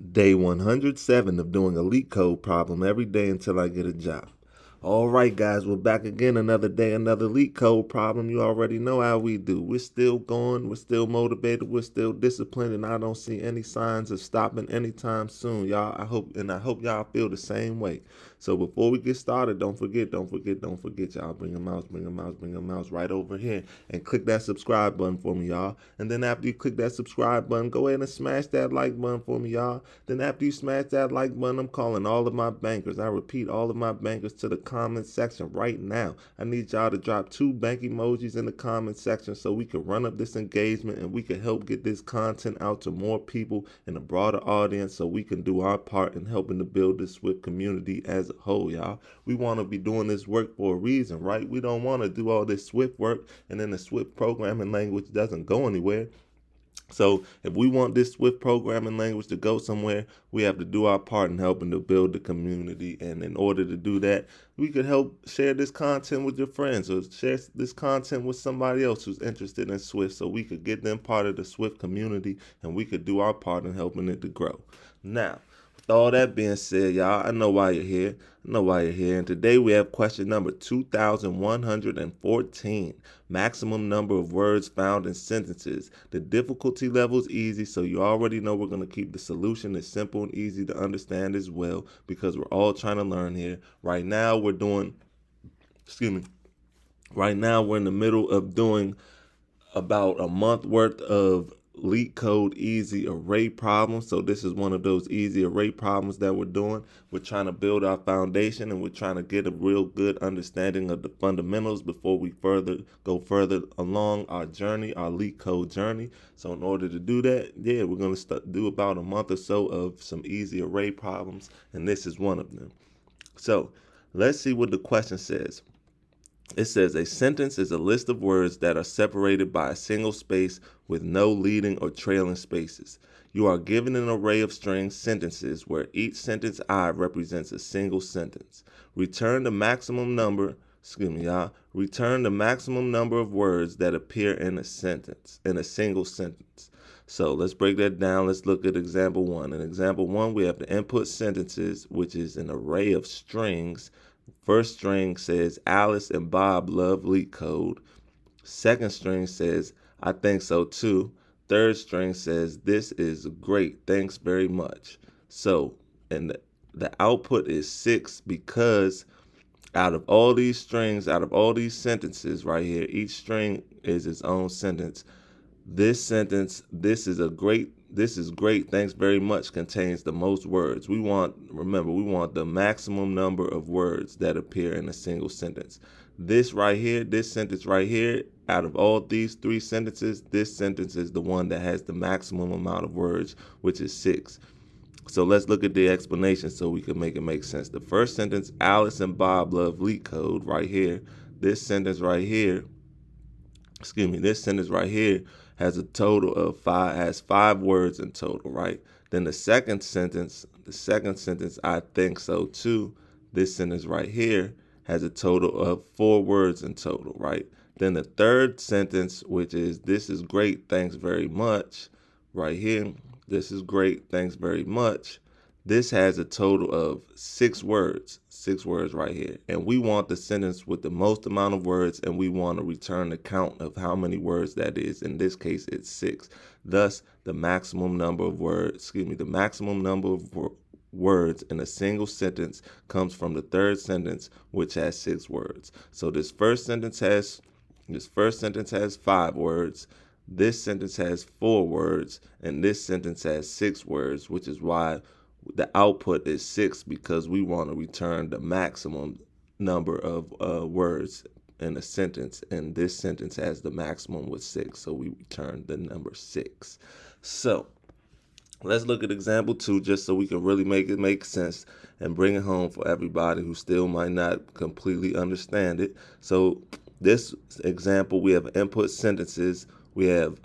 Day 107 of doing a LeetCode problem every day until I get a job. All right, guys, we're back again. Another day, another LeetCode problem. You already know how we do. We're still going. We're still motivated. We're still disciplined, and I don't see any signs of stopping anytime soon, y'all. I hope y'all feel the same way. So before we get started, don't forget, y'all. Bring a mouse right over here and click that subscribe button for me, y'all. And then after you click that subscribe button, go ahead and smash that like button for me, y'all. Then after you smash that like button, I'm calling all of my bankers. I repeat, all of my bankers to the comment section right now. I need y'all to drop 2 bank emojis in the comment section so we can run up this engagement and we can help get this content out to more people and a broader audience so we can do our part in helping to build this Swift community as a whole, y'all. We want to be doing this work for a reason, right? We don't want to do all this Swift work and then the Swift programming language doesn't go anywhere. So if we want this Swift programming language to go somewhere, we have to do our part in helping to build the community. And in order to do that, we could help share this content with your friends or share this content with somebody else who's interested in Swift so we could get them part of the Swift community and we could do our part in helping it to grow. Now, with all that being said, y'all, I know why you're here. And today we have question number 2114. Maximum number of words found in sentences. The difficulty level is easy, so you already know we're going to keep the solution as simple and easy to understand as well because we're all trying to learn here. Right now we're in the middle of doing about a month worth of LeetCode easy array problems. So this is one of those easy array problems that we're doing. We're trying to build our foundation and we're trying to get a real good understanding of the fundamentals before we go further along our journey, our LeetCode journey. So in order to do that, we're going to do about a month or so of some easy array problems, and this is one of them. So let's see what the question says. It says a sentence is a list of words that are separated by a single space with no leading or trailing spaces. You are given an array of string sentences where each sentence I represents a single sentence. Return the maximum number of words that appear in a single sentence. So let's break that down. Let's look at example 1. In example 1, we have the input sentences, which is an array of strings. First string says Alice and Bob love LeetCode. Second string says I think so too. Third string says this is great, thanks very much. So, and the output is 6 because out of all these sentences right here, each string is its own sentence. This sentence, this is great, thanks very much, contains the most words. We want the maximum number of words that appear in a single sentence. This sentence right here, out of all these 3 sentences, this sentence is the one that has the maximum amount of words, which is 6. So let's look at the explanation so we can make it make sense. The first sentence, Alice and Bob love LeetCode, right here. This sentence right here has a total of 5 words in total, right? Then the second sentence, I think so too. This sentence right here has a total of 4 words in total, right? Then the third sentence, which is this is great, thanks very much, right here. This is great, thanks very much. This has a total of 6 words right here. And we want the sentence with the most amount of words, and we want to return the count of how many words that is. In this case, it's 6. Thus, the maximum number of words in a single sentence comes from the third sentence, which has 6 words. So this first sentence has 5 words. This sentence has 4 words, and this sentence has 6 words, which is why the output is 6, because we want to return the maximum number of words in a sentence, and this sentence has the maximum with 6, so we return the number 6. So let's look at example 2 just so we can really make it make sense and bring it home for everybody who still might not completely understand it. So this example, we have input sentences. We have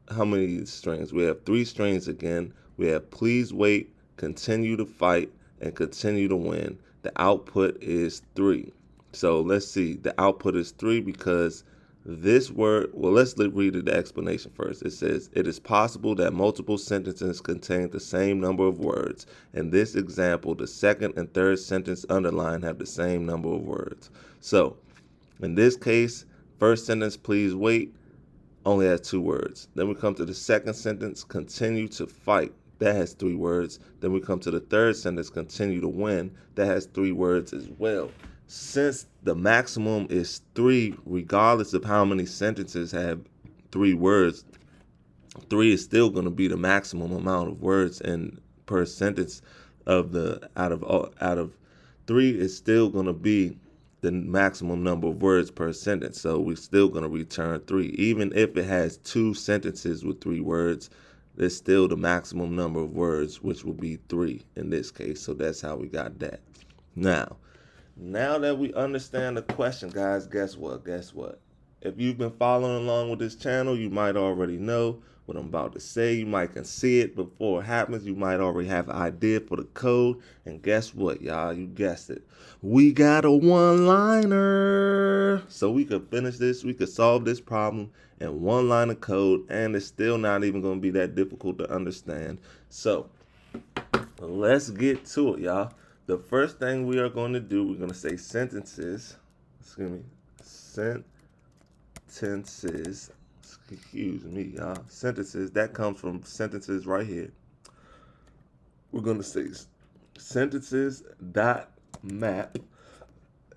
how many strings? We have 3 strings again. We have please wait, continue to fight, and continue to win. The output is 3. So let's see. The output is 3 because This word, well, let's read the explanation first. It says, it is possible that multiple sentences contain the same number of words. In this example, the second and third sentence underlined have the same number of words. So, in this case, first sentence, please wait, only has 2 words. Then we come to the second sentence, continue to fight. That has 3 words. Then we come to the third sentence, continue to win. That has 3 words as well. Since the maximum is 3, regardless of how many sentences have 3 words, 3 is still going to be the maximum amount of words in per sentence of the out of 3 is still going to be the maximum number of words per sentence. So we're still going to return 3. Even if it has 2 sentences with 3 words, it's still the maximum number of words, which will be 3 in this case. So that's how we got that. Now that we understand the question, guys, guess what? If you've been following along with this channel, you might already know what I'm about to say. You might can see it before it happens. You might already have an idea for the code. And guess what, y'all? You guessed it. We got a one-liner. So we could finish this. We could solve this problem in 1 line of code. And it's still not even going to be that difficult to understand. So let's get to it, y'all. The first thing we are going to do, we're going to say sentences. Sentences. Sentences. That comes from sentences right here. We're going to say sentences dot map.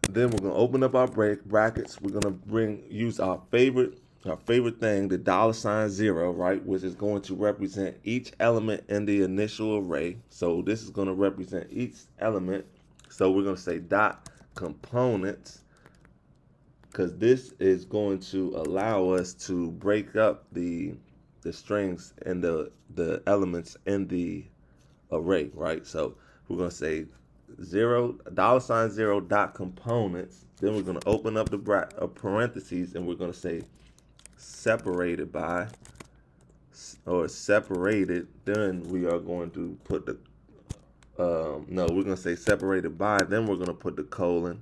Then we're going to open up our brackets. We're going to use our favorite thing, the $0, right, which is going to represent each element in the initial array. So this is going to represent each element. So we're going to say dot components, because this is going to allow us to break up the strings and the elements in the array, right? So we're going to say $0 dot components. Then we're going to open up the parentheses, and we're going to say separated by, or separated. Then we are going to put the we're going to say separated by. Then we're going to put the colon.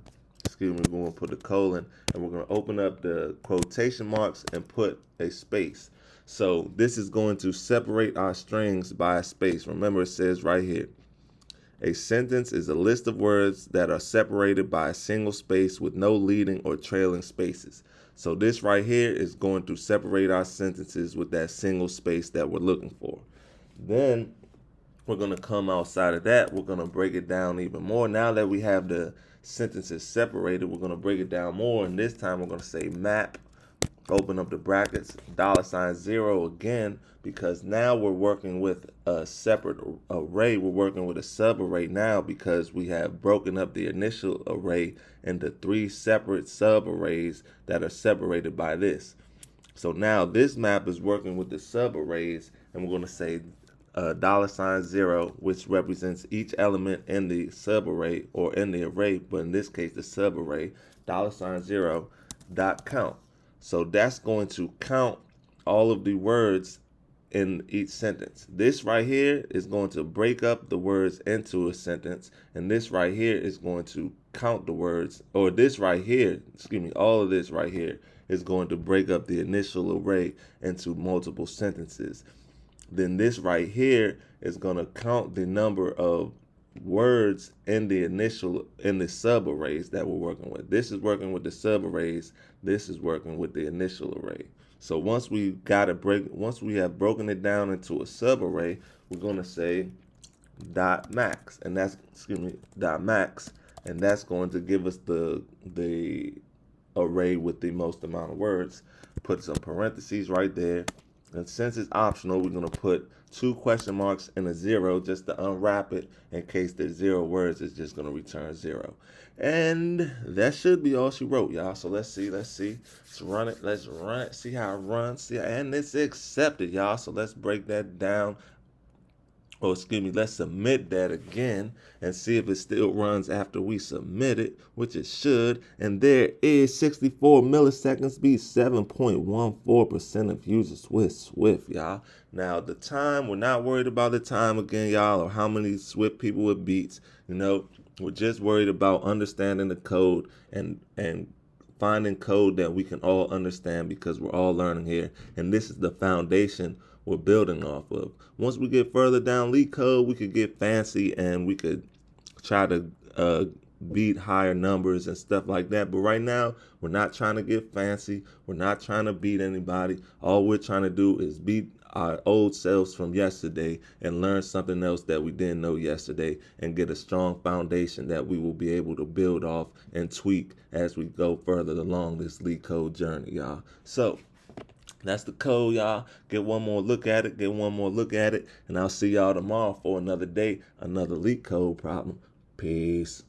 We're going to put the colon, and we're going to open up the quotation marks and put a space. So this is going to separate our strings by a space. Remember, it says right here, a sentence is a list of words that are separated by a single space with no leading or trailing spaces. So this right here is going to separate our sentences with that single space that we're looking for. Then we're going to come outside of that. We're going to break it down even more. Now that we have the sentences separated, we're going to break it down more. And this time we're going to say map, open up the brackets, $0 again, because now we're working with a separate array. We're working with a subarray now because we have broken up the initial array into 3 separate subarrays that are separated by this. So now this map is working with the subarrays, and we're going to say $0, which represents each element in the subarray or in the array, but in this case the subarray, $0 dot count. So that's going to count all of the words in each sentence. This right here is going to break up the words into a sentence, and this right here is going to count the words, or this right here, all of this right here is going to break up the initial array into multiple sentences. Then this right here is going to count the number of words in the subarrays that we're working with. This is working with the subarrays. This is working with the initial array. So once we have broken it down into a subarray, we're going to say dot max, and that's dot max, and that's going to give us the array with the most amount of words. Put some parentheses right there. And since it's optional, we're going to put 2 question marks and a 0 just to unwrap it. In case there's 0 words, it's just going to return 0. And that should be all she wrote, y'all. So let's see. Let's run it. See how it runs. And it's accepted, y'all. So let's break that down. Let's submit that again and see if it still runs after we submit it, which it should. And there is 64 milliseconds speed, 7.14% of users with Swift, y'all. Now, the time, we're not worried about the time again, y'all, or how many Swift people it beats. We're just worried about understanding the code and finding code that we can all understand, because we're all learning here. And this is the foundation we're building off of. Once we get further down LeetCode, we could get fancy and we could try to beat higher numbers and stuff like that. But right now, we're not trying to get fancy. We're not trying to beat anybody. All we're trying to do is beat our old selves from yesterday and learn something else that we didn't know yesterday, and get a strong foundation that we will be able to build off and tweak as we go further along this LeetCode journey, y'all. So that's the code, y'all. Get one more look at it. Get one more look at it. And I'll see y'all tomorrow for another day, another LeetCode problem. Peace.